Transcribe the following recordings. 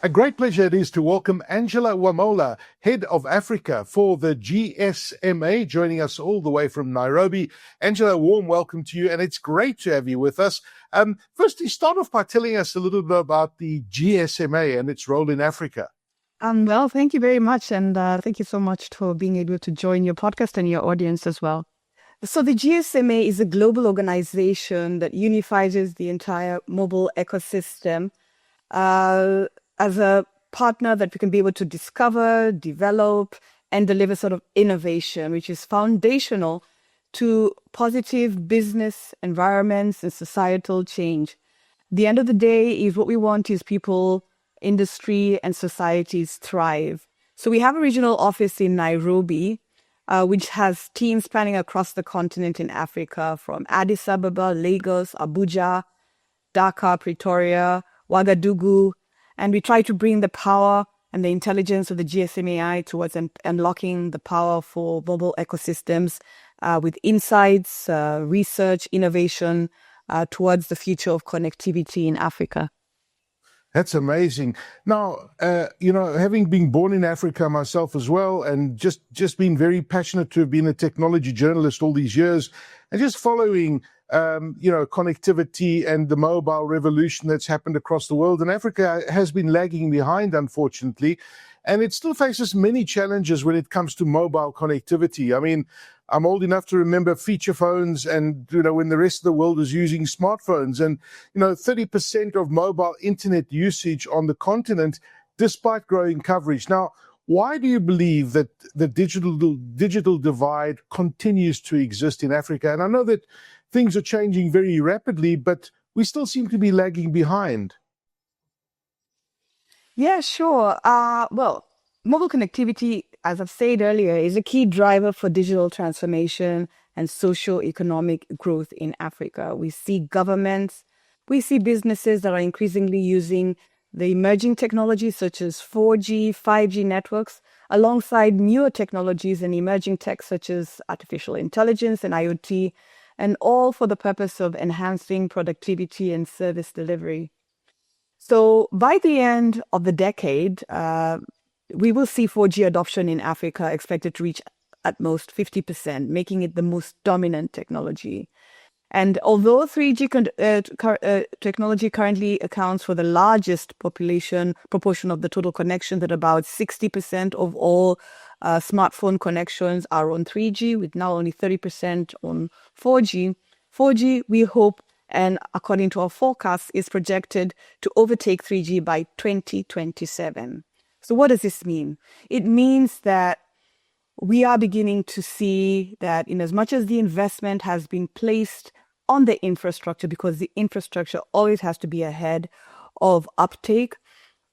A great pleasure it is to welcome Angela Wamola, Head of Africa for the GSMA, joining us all the way from Nairobi. Angela, a warm welcome to you, and it's great to have you with us. Firstly, start off by telling us a little bit about the GSMA and its role in Africa. Well, thank you very much, and thank you so much for being able to join your podcast and your audience as well. So the GSMA is a global organization that unifies the entire mobile ecosystem as a partner that we can be able to discover, develop, and deliver sort of innovation, which is foundational to positive business environments and societal change. The end of the day is what we want is people, industry, and societies thrive. So we have a regional office in Nairobi, which has teams spanning across the continent in Africa, from Addis Ababa, Lagos, Abuja, Dhaka, Pretoria, Ouagadougou, and we try to bring the power and the intelligence of the GSMAI towards unlocking the power for mobile ecosystems with insights, research, innovation towards the future of connectivity in Africa. That's amazing. Now, having been born in Africa myself as well, and just been very passionate to have been a technology journalist all these years, and just following connectivity and the mobile revolution that's happened across the world. And Africa has been lagging behind, unfortunately, and it still faces many challenges when it comes to mobile connectivity. I mean, I'm old enough to remember feature phones and, when the rest of the world was using smartphones, and, 30% of mobile internet usage on the continent, despite growing coverage. Now, why do you believe that the digital divide continues to exist in Africa? And I know that things are changing very rapidly, but we still seem to be lagging behind. Yeah, sure. Well, mobile connectivity, as I've said earlier, is a key driver for digital transformation and socio-economic growth in Africa. We see governments, we see businesses that are increasingly using the emerging technologies such as 4G, 5G networks, alongside newer technologies and emerging tech such as artificial intelligence and IoT, and all for the purpose of enhancing productivity and service delivery. So by the end of the decade, we will see 4G adoption in Africa expected to reach at most 50%, making it the most dominant technology. And although 3G technology currently accounts for the largest proportion of the total connections, at about 60% of all smartphone connections are on 3G, with now only 30% on 4G. 4G, we hope, and according to our forecast, is projected to overtake 3G by 2027. So what does this mean? It means that we are beginning to see that in as much as the investment has been placed on the infrastructure, because the infrastructure always has to be ahead of uptake,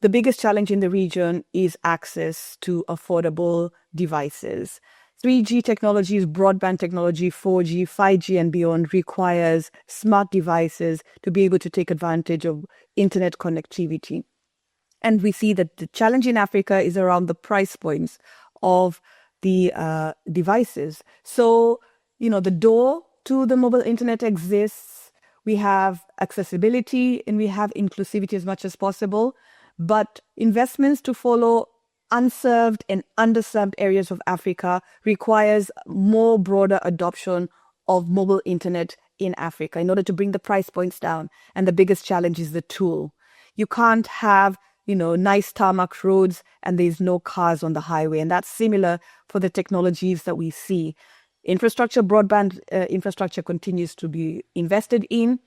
the biggest challenge in the region is access to affordable devices. 3G technologies, broadband technology, 4G, 5G and beyond requires smart devices to be able to take advantage of internet connectivity. And we see that the challenge in Africa is around the price points of the devices. So, the door to the mobile internet exists. We have accessibility and we have inclusivity as much as possible, but investments to follow unserved and underserved areas of Africa requires more broader adoption of mobile internet in Africa in order to bring the price points down. And the biggest challenge is the tool. You can't have nice tarmac roads and there's no cars on the highway. And that's similar for the technologies that we see. Broadband infrastructure continues to be invested in,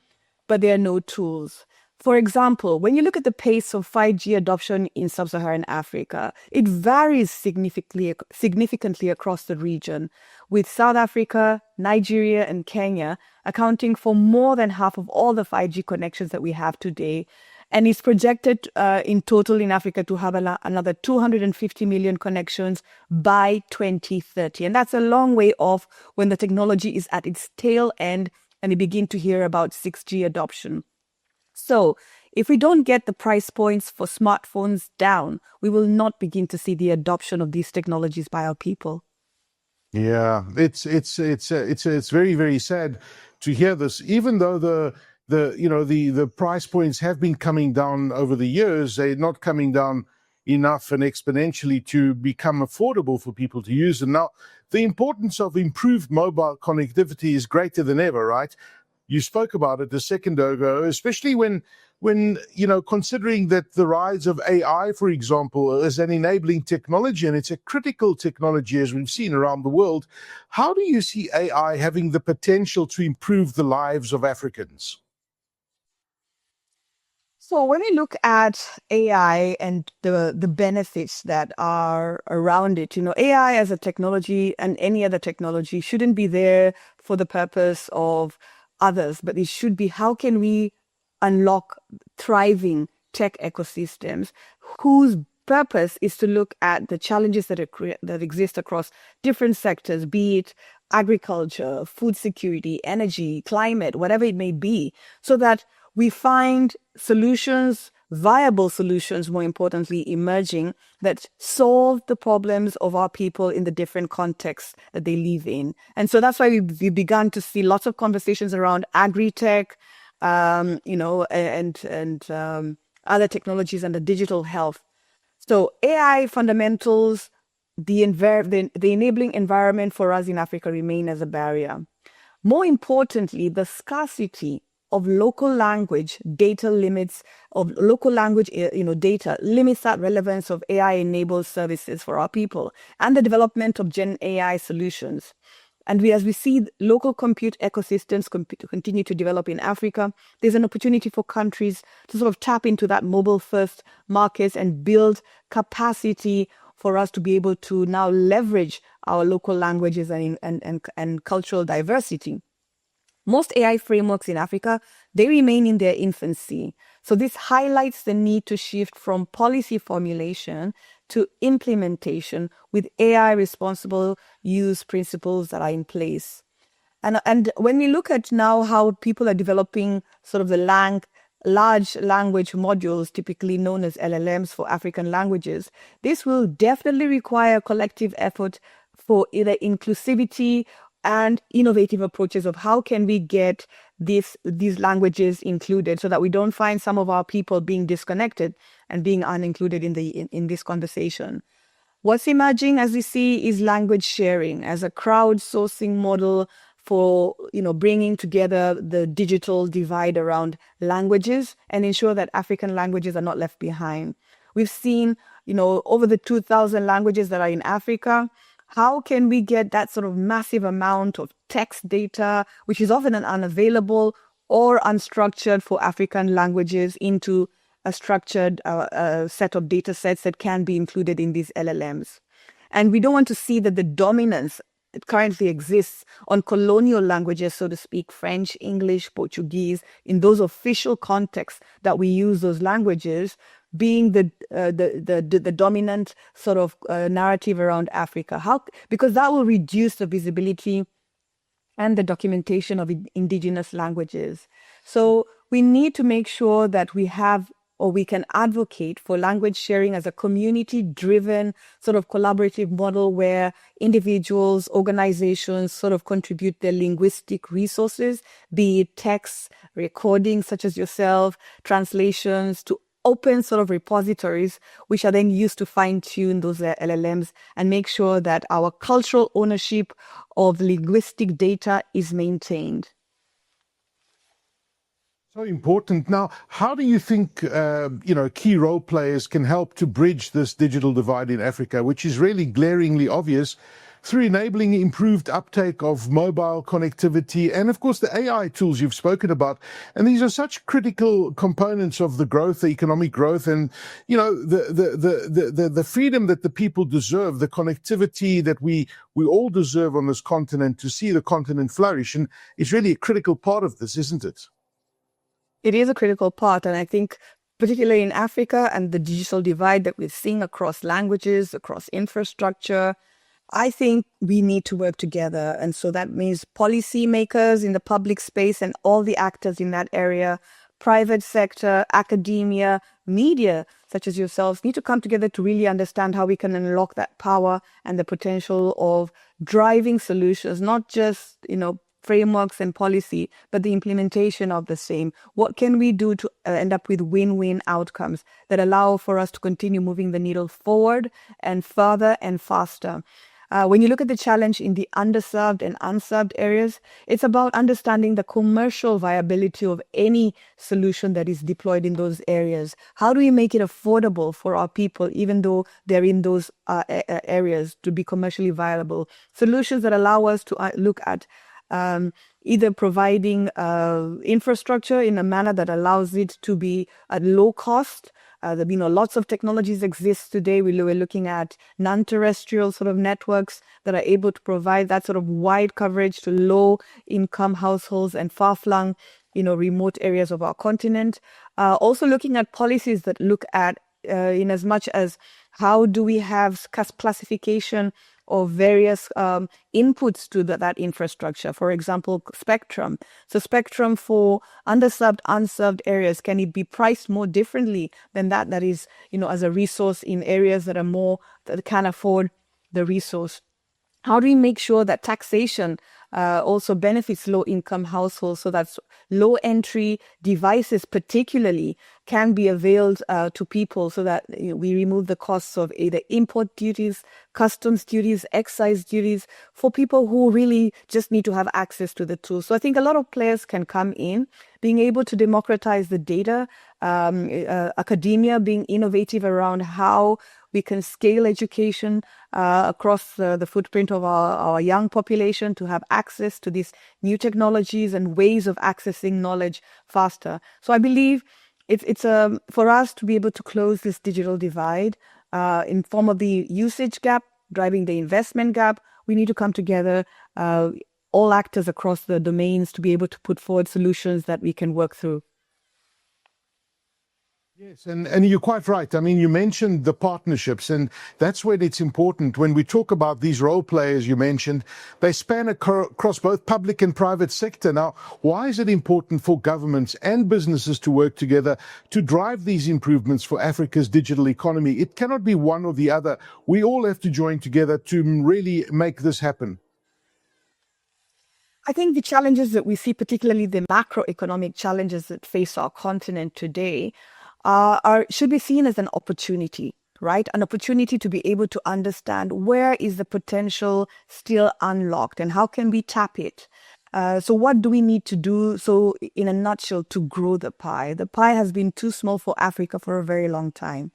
but there are no tools. For example, when you look at the pace of 5G adoption in sub-Saharan Africa, it varies significantly across the region, with South Africa, Nigeria, and Kenya accounting for more than half of all the 5G connections that we have today. And it's projected in total in Africa to have another 250 million connections by 2030. And that's a long way off when the technology is at its tail end and we begin to hear about 6G adoption. So if we don't get the price points for smartphones down, we will not begin to see the adoption of these technologies by our people. Yeah, it's very, very sad to hear this. Even though the price points have been coming down over the years. They're not coming down enough and exponentially to become affordable for people to use. And now the importance of improved mobile connectivity is greater than ever, right? You spoke about it a second ago, especially when considering that the rise of AI, for example, is an enabling technology, and it's a critical technology as we've seen around the world. How do you see AI having the potential to improve the lives of Africans? So when we look at AI and the benefits that are around it, AI as a technology and any other technology shouldn't be there for the purpose of others, but it should be how can we unlock thriving tech ecosystems whose purpose is to look at the challenges that exist across different sectors, be it agriculture, food security, energy, climate, whatever it may be, so that we find solutions, viable solutions, more importantly, emerging that solve the problems of our people in the different contexts that they live in. And so that's why we began to see lots of conversations around agri-tech, and other technologies and the digital health. So AI fundamentals, the enabling environment for us in Africa remain as a barrier. More importantly, the scarcity of local language data limits data limits that relevance of AI-enabled services for our people and the development of Gen AI solutions. And as we see local compute ecosystems continue to develop in Africa, there's an opportunity for countries to sort of tap into that mobile-first markets and build capacity for us to be able to now leverage our local languages and cultural diversity. Most AI frameworks in Africa, they remain in their infancy. So this highlights the need to shift from policy formulation to implementation with AI responsible use principles that are in place. And when we look at now how people are developing sort of the large language modules, typically known as LLMs for African languages, this will definitely require collective effort for either inclusivity and innovative approaches of how can we get these languages included so that we don't find some of our people being disconnected and being unincluded in this conversation. What's emerging, as we see, is language sharing as a crowdsourcing model for bringing together the digital divide around languages and ensure that African languages are not left behind. We've seen, over the 2,000 languages that are in Africa. How can we get that sort of massive amount of text data, which is often unavailable or unstructured for African languages, into a structured set of data sets that can be included in these LLMs? And we don't want to see that the dominance that currently exists on colonial languages, so to speak, French, English, Portuguese, in those official contexts that we use those languages, being the dominant sort of narrative around Africa. Because that will reduce the visibility and the documentation of indigenous languages. So we need to make sure that we have, or we can advocate for language sharing as a community-driven sort of collaborative model where individuals, organizations sort of contribute their linguistic resources, be it texts, recordings such as yourself, translations, to open sort of repositories, which are then used to fine-tune those LLMs and make sure that our cultural ownership of linguistic data is maintained. So important. Now, how do you think, key role players can help to bridge this digital divide in Africa, which is really glaringly obvious, through enabling improved uptake of mobile connectivity and, of course, the AI tools you've spoken about? And these are such critical components of the growth, the economic growth, and, the freedom that the people deserve, the connectivity that we all deserve on this continent to see the continent flourish. And it's really a critical part of this, isn't it? It is a critical part. And I think particularly in Africa and the digital divide that we're seeing across languages, across infrastructure, I think we need to work together. And so that means policymakers in the public space and all the actors in that area, private sector, academia, media, such as yourselves, need to come together to really understand how we can unlock that power and the potential of driving solutions, not just, frameworks and policy, but the implementation of the same. What can we do to end up with win-win outcomes that allow for us to continue moving the needle forward and further and faster? When you look at the challenge in the underserved and unserved areas, it's about understanding the commercial viability of any solution that is deployed in those areas. How do we make it affordable for our people, even though they're in those areas, to be commercially viable? Solutions that allow us to look at either providing infrastructure in a manner that allows it to be at low cost. Lots of technologies exist today. We're looking at non-terrestrial sort of networks that are able to provide that sort of wide coverage to low-income households and far-flung, remote areas of our continent. Also looking at policies that look at, in as much as how do we have classification of various inputs to that infrastructure. For example, spectrum. So spectrum for underserved, unserved areas, can it be priced more differently than that is, as a resource in areas that can afford the resource? How do we make sure that taxation also benefits low-income households, so that low-entry devices particularly can be availed to people, so that we remove the costs of either import duties, customs duties, excise duties for people who really just need to have access to the tools. So I think a lot of players can come in, being able to democratize the data, academia being innovative around how we can scale education across the footprint of our young population to have access to these new technologies and ways of accessing knowledge faster. So I believe it's for us to be able to close this digital divide in form of the usage gap, driving the investment gap. We need to come together, all actors across the domains, to be able to put forward solutions that we can work through. Yes, and you're quite right. I mean, you mentioned the partnerships, and that's when it's important. When we talk about these role players you mentioned, they span across both public and private sector. Now, why is it important for governments and businesses to work together to drive these improvements for Africa's digital economy? It cannot be one or the other. We all have to join together to really make this happen. I think the challenges that we see, particularly the macroeconomic challenges that face our continent today, should be seen as an opportunity, right? An opportunity to be able to understand where is the potential still unlocked and how can we tap it. So what do we need to do, so in a nutshell, to grow the pie? The pie has been too small for Africa for a very long time.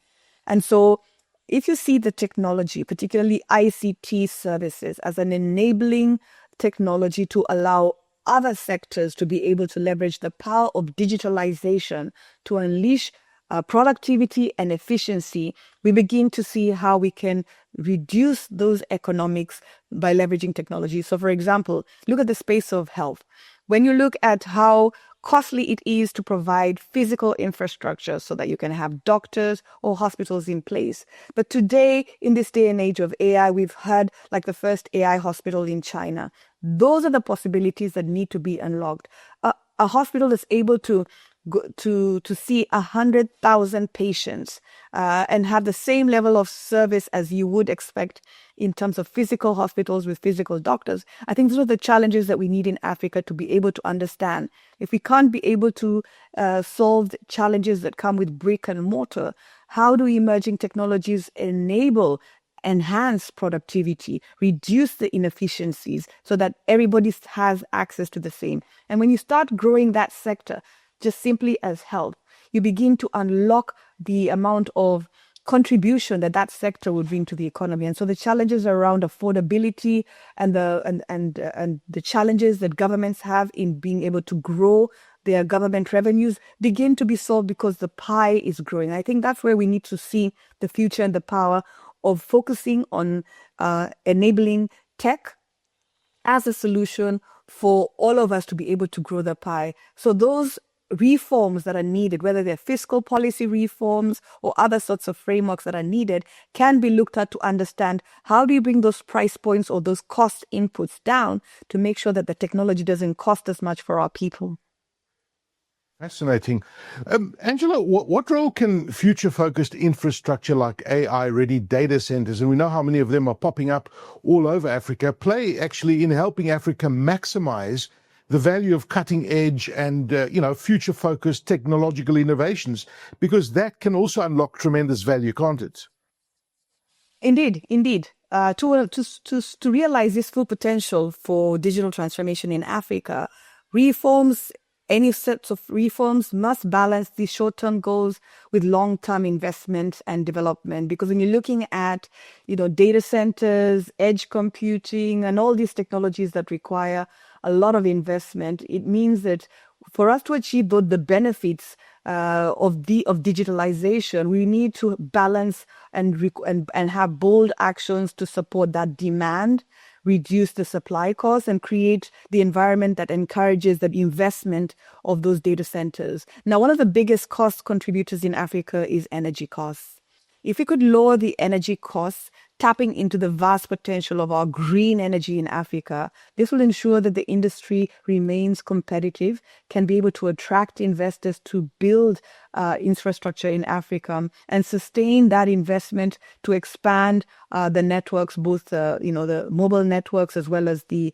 And so if you see the technology, particularly ICT services, as an enabling technology to allow other sectors to be able to leverage the power of digitalization to unleash productivity and efficiency, we begin to see how we can reduce those economics by leveraging technology. So, for example, look at the space of health. When you look at how costly it is to provide physical infrastructure so that you can have doctors or hospitals in place. But today, in this day and age of AI, we've had like the first AI hospital in China. Those are the possibilities that need to be unlocked. A hospital is able to see 100,000 patients and have the same level of service as you would expect in terms of physical hospitals with physical doctors. I think those are the challenges that we need in Africa to be able to understand. If we can't be able to solve the challenges that come with brick and mortar, how do emerging technologies enhance productivity, reduce the inefficiencies so that everybody has access to the same? And when you start growing that sector, just simply as health, you begin to unlock the amount of contribution that sector would bring to the economy. And so the challenges around affordability and the challenges that governments have in being able to grow their government revenues begin to be solved because the pie is growing. I think that's where we need to see the future and the power of focusing on enabling tech as a solution for all of us to be able to grow the pie. So those reforms that are needed, whether they're fiscal policy reforms or other sorts of frameworks that are needed, can be looked at to understand how do you bring those price points or those cost inputs down to make sure that the technology doesn't cost as much for our people. Fascinating. Angela, what role can future-focused infrastructure like AI-ready data centers, and we know how many of them are popping up all over Africa, play actually in helping Africa maximize the value of cutting-edge and future-focused technological innovations? Because that can also unlock tremendous value, can't it? Indeed, indeed. To realize this full potential for digital transformation in Africa, reforms, any sets of reforms must balance the short-term goals with long-term investment and development. Because when you're looking at, data centers, edge computing, and all these technologies that require a lot of investment, it means that for us to achieve both the benefits of digitalization, we need to balance and have bold actions to support that demand, reduce the supply costs, and create the environment that encourages the investment of those data centers. Now, one of the biggest cost contributors in Africa is energy costs. If we could lower the energy costs, tapping into the vast potential of our green energy in Africa, this will ensure that the industry remains competitive, can be able to attract investors to build infrastructure in Africa, and sustain that investment to expand the networks, both the mobile networks as well as the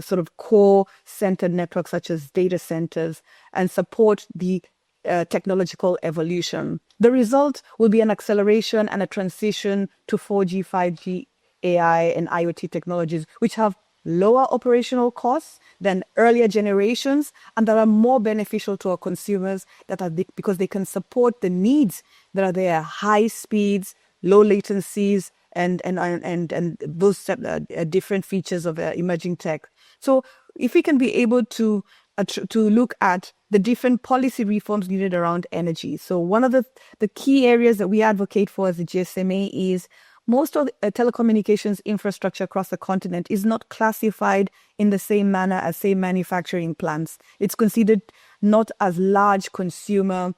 sort of core centered networks such as data centers, and support the technological evolution. The result will be an acceleration and a transition to 4G, 5G, AI, and IoT technologies, which have lower operational costs than earlier generations and that are more beneficial to our consumers because they can support the needs that are there: high speeds, low latencies, and those different features of emerging tech. So if we can be able to look at the different policy reforms needed around energy. So one of the key areas that we advocate for as the GSMA is most of the telecommunications infrastructure across the continent is not classified in the same manner as, say, manufacturing plants. It's considered not as large consumer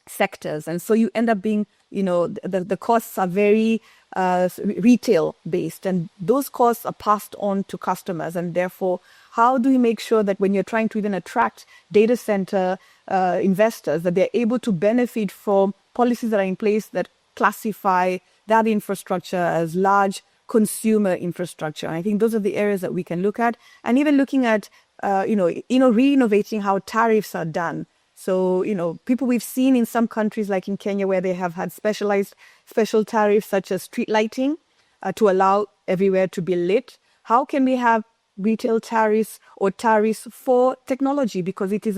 sectors. And so you end up being, the costs are very retail based, and those costs are passed on to customers. And therefore, how do you make sure that when you're trying to even attract data center investors, that they're able to benefit from policies that are in place that classify that infrastructure as large consumer infrastructure? And I think those are the areas that we can look at, and even looking at, re-innovating how tariffs are done. So, people we've seen in some countries like in Kenya where they have had special tariffs such as street lighting to allow everywhere to be lit. How can we have retail tariffs or tariffs for technology? Because it is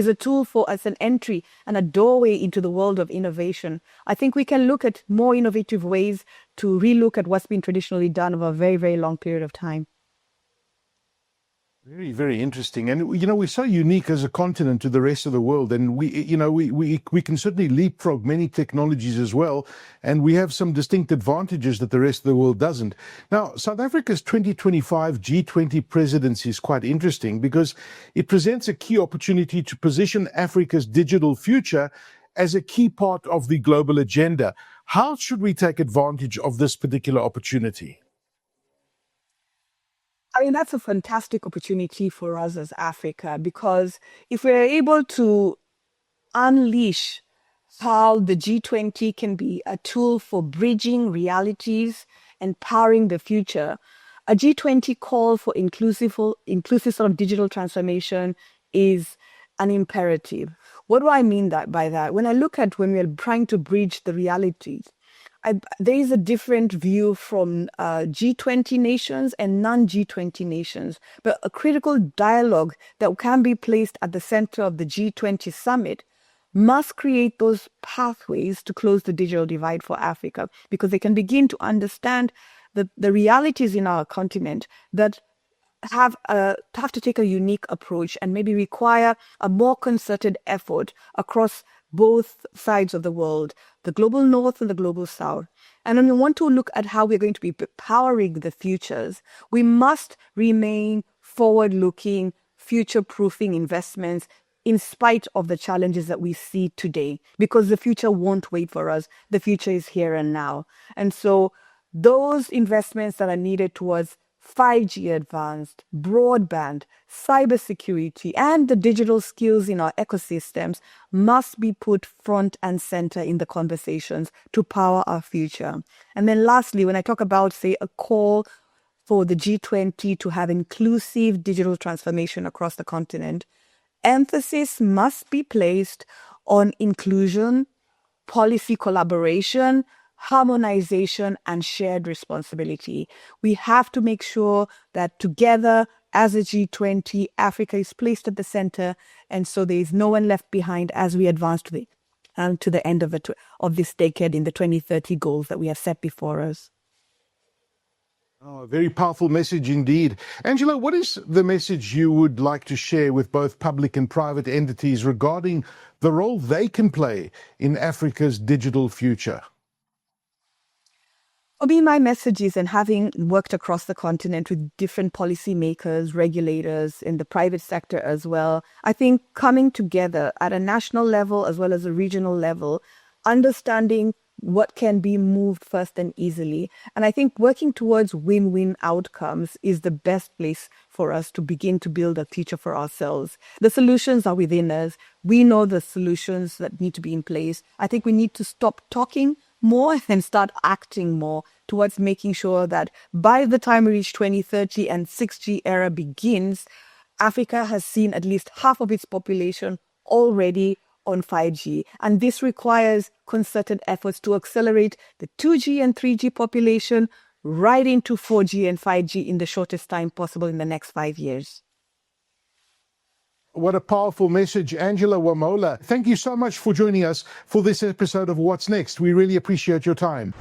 a tool for us, an entry and a doorway into the world of innovation. I think we can look at more innovative ways to relook at what's been traditionally done over a very, very long period of time. Very, very interesting. And, we're so unique as a continent to the rest of the world. And we can certainly leapfrog many technologies as well. And we have some distinct advantages that the rest of the world doesn't. Now, South Africa's 2025 G20 presidency is quite interesting because it presents a key opportunity to position Africa's digital future as a key part of the global agenda. How should we take advantage of this particular opportunity? I mean, that's a fantastic opportunity for us as Africa, because if we're able to unleash how the G20 can be a tool for bridging realities, empowering the future, a G20 call for inclusive sort of digital transformation is an imperative. What do I mean by that? When I look at when we're trying to bridge the realities, there is a different view from G20 nations and non-G20 nations, but a critical dialogue that can be placed at the center of the G20 summit must create those pathways to close the digital divide for Africa, because they can begin to understand the realities in our continent that have to take a unique approach and maybe require a more concerted effort across both sides of the world, the global north and the global south. And when we want to look at how we're going to be powering the futures, we must remain forward-looking, future-proofing investments in spite of the challenges that we see today, because the future won't wait for us. The future is here and now. And so those investments that are needed towards 5G advanced, broadband, cybersecurity, and the digital skills in our ecosystems must be put front and center in the conversations to power our future. And then lastly, when I talk about, say, a call for the G20 to have inclusive digital transformation across the continent, emphasis must be placed on inclusion, policy collaboration, harmonization, and shared responsibility. We have to make sure that together as a G20, Africa is placed at the center, and so there is no one left behind as we advance to the end of this decade in the 2030 goals that we have set before us. Oh, a very powerful message indeed. Angela, what is the message you would like to share with both public and private entities regarding the role they can play in Africa's digital future? For me, my message is, and having worked across the continent with different policymakers, regulators in the private sector as well, I think coming together at a national level as well as a regional level, understanding what can be moved first and easily. And I think working towards win-win outcomes is the best place for us to begin to build a future for ourselves. The solutions are within us. We know the solutions that need to be in place. I think we need to stop talking more and start acting more towards making sure that by the time we reach 2030 and 6G era begins, Africa has seen at least half of its population already on 5G. And this requires concerted efforts to accelerate the 2G and 3G population right into 4G and 5G in the shortest time possible in the next 5 years. What a powerful message, Angela Wamola. Thank you so much for joining us for this episode of What's Next. We really appreciate your time.